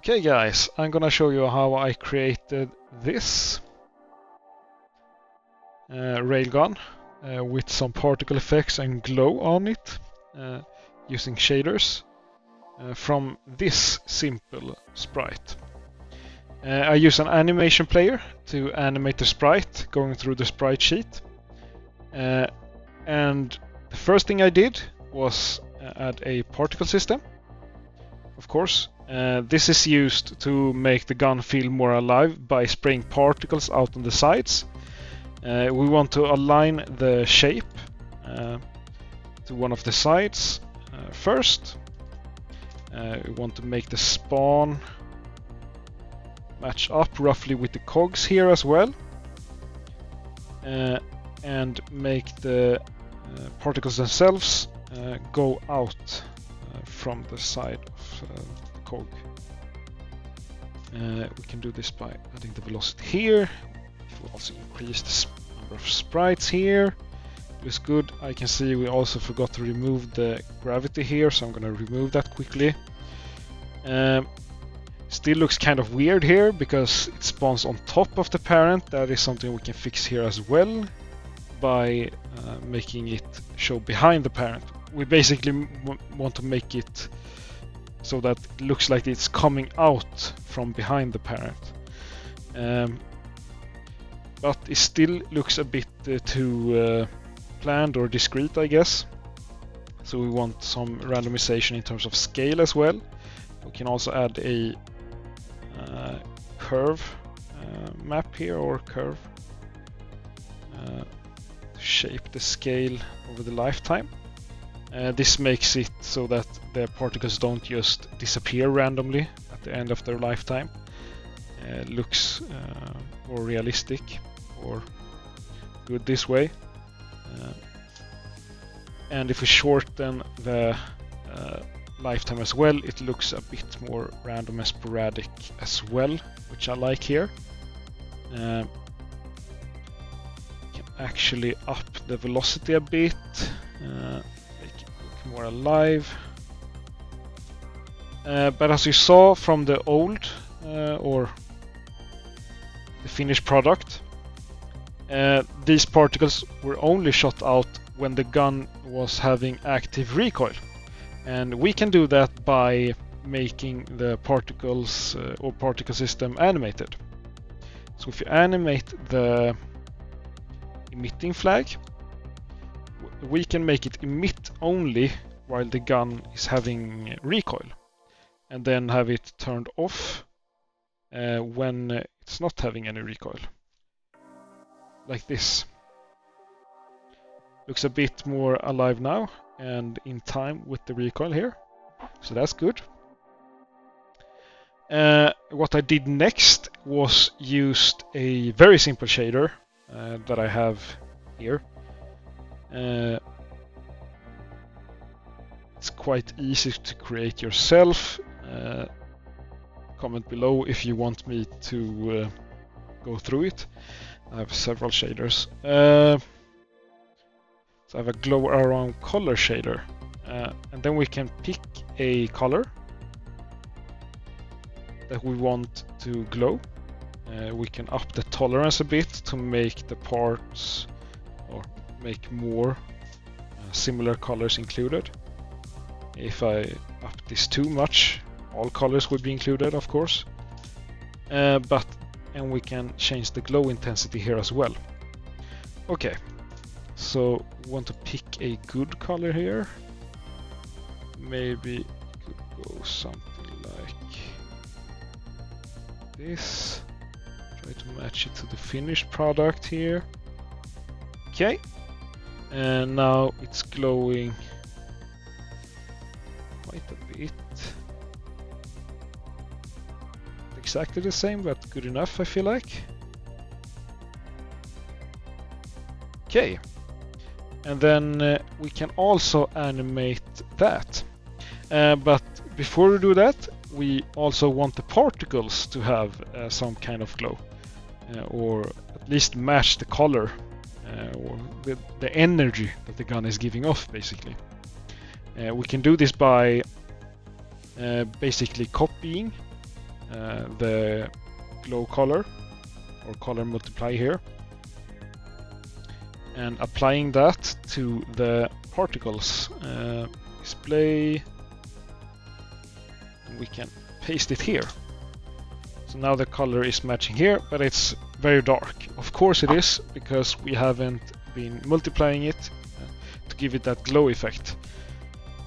Okay guys, I'm gonna show you how I created this railgun with some particle effects and glow on it using shaders from this simple sprite. I use an animation player to animate the sprite going through the sprite sheet, and the first thing I did was add a particle system, of course. This is used to make the gun feel more alive by spraying particles out on the sides. We want to align the shape to one of the sides first. We want to make the spawn match up roughly with the cogs here as well, and make the particles themselves go out from the side of the cog. We can do this by adding the velocity here. We'll also increase the number of sprites here. Looks good. I can see we also forgot to remove the gravity here, so I'm going to remove that quickly. Still looks kind of weird here because it spawns on top of the parent. That is something we can fix here as well by making it show behind the parent. We basically want to make it so that it looks like it's coming out from behind the parent. But it still looks a bit too planned or discrete, I guess. So we want some randomization in terms of scale as well. We can also add a curve map here, or curve to shape the scale over the lifetime. This makes it so that the particles don't just disappear randomly at the end of their lifetime. Looks more realistic or good this way. And if we shorten the lifetime as well, it looks a bit more random and sporadic as well, which I like here. Can actually up the velocity a bit, make it look more alive. But as you saw from the old or the finished product, these particles were only shot out when the gun was having active recoil. And we can do that by making the particles or particle system animated. So if you animate the emitting flag, we can make it emit only while the gun is having recoil, and then have it turned off when it's not having any recoil. Like this. Looks a bit more alive now and in time with the recoil here, so that's good. What I did next was used a very simple shader that I have here. It's quite easy to create yourself. Comment below if you want me to go through it. I have several shaders. So I have a glow around color shader, and then we can pick a color that we want to glow. We can up the tolerance a bit to make the parts or make more similar colors included. If I up this too much, all colors would be included, of course. And we can change the glow intensity here as well. Okay, so we want to pick a good color here. Maybe could go something like this. Try to match it to the finished product here. Okay, and now it's glowing quite a bit. Exactly the same, but good enough, I feel like. Okay, and then we can also animate that. But before we do that, we also want the particles to have some kind of glow, or at least match the color or the energy that the gun is giving off, basically. We can do this by basically copying the glow color or color multiply here, and applying that to the particles. Display, and we can paste it here. So now the color is matching here, but it's very dark. Of course it is, because we haven't been multiplying it to give it that glow effect.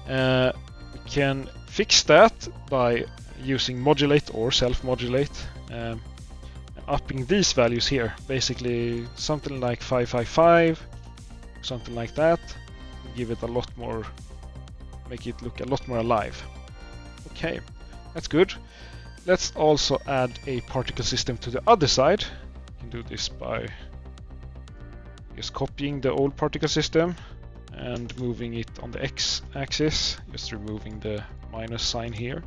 We can fix that by using modulate or self-modulate, and upping these values here, basically something like 555, something like that. Give it a lot more, make it look a lot more alive. Okay, that's good. Let's also add a particle system to the other side. You can do this by just copying the old particle system and moving it on the x-axis, just removing the minus sign here.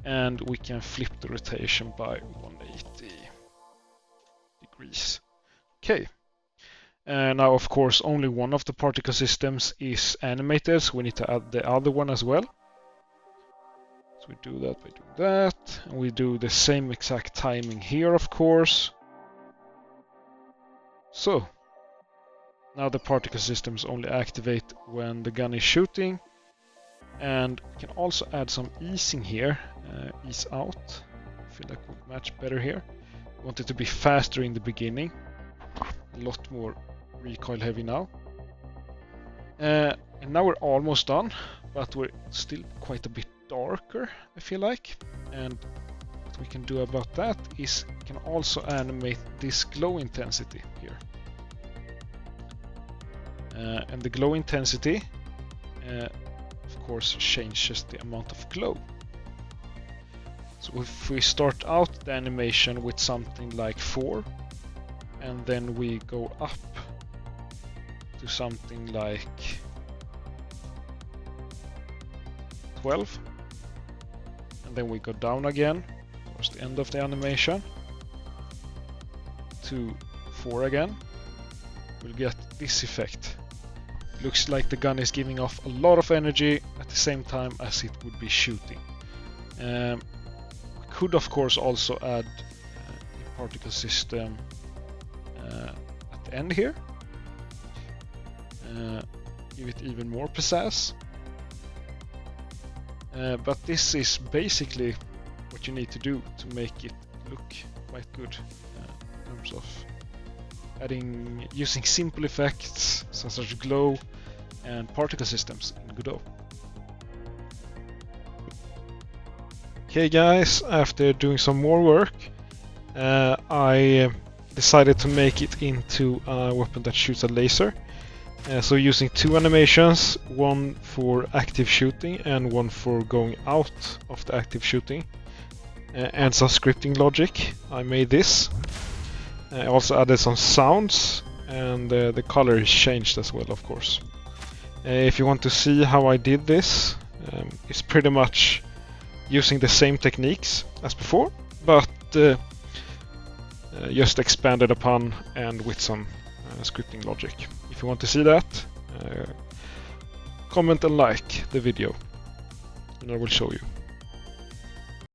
And we can flip the rotation by 180 degrees. Okay. Now, of course, only one of the particle systems is animated, so we need to add the other one as well. So we do that by doing that, and we do the same exact timing here, of course. So now the particle systems only activate when the gun is shooting, and we can also add some easing here. Ease out, I feel like would match better here. We want it to be faster in the beginning, a lot more recoil heavy now. And now we're almost done, but we're still quite a bit darker, I feel like. And what we can do about that is we can also animate this glow intensity here. And the glow intensity, of course, changes the amount of glow. So if we start out the animation with something like 4, and then we go up to something like 12, and then we go down again towards the end of the animation to 4 again, we'll get this effect. Looks like the gun is giving off a lot of energy at the same time as it would be shooting. We could of course also add a particle system at the end here. Give it even more pizzazz. But this is basically what you need to do to make it look quite good in terms of using simple effects such as glow and particle systems in Godot. Okay guys, after doing some more work, I decided to make it into a weapon that shoots a laser. So using 2 animations, one for active shooting and one for going out of the active shooting, and some scripting logic, I made this. I also added some sounds, and the color is changed as well, of course. If you want to see how I did this, it's pretty much using the same techniques as before, but just expanded upon and with some scripting logic. If you want to see that, comment and like the video, and I will show you.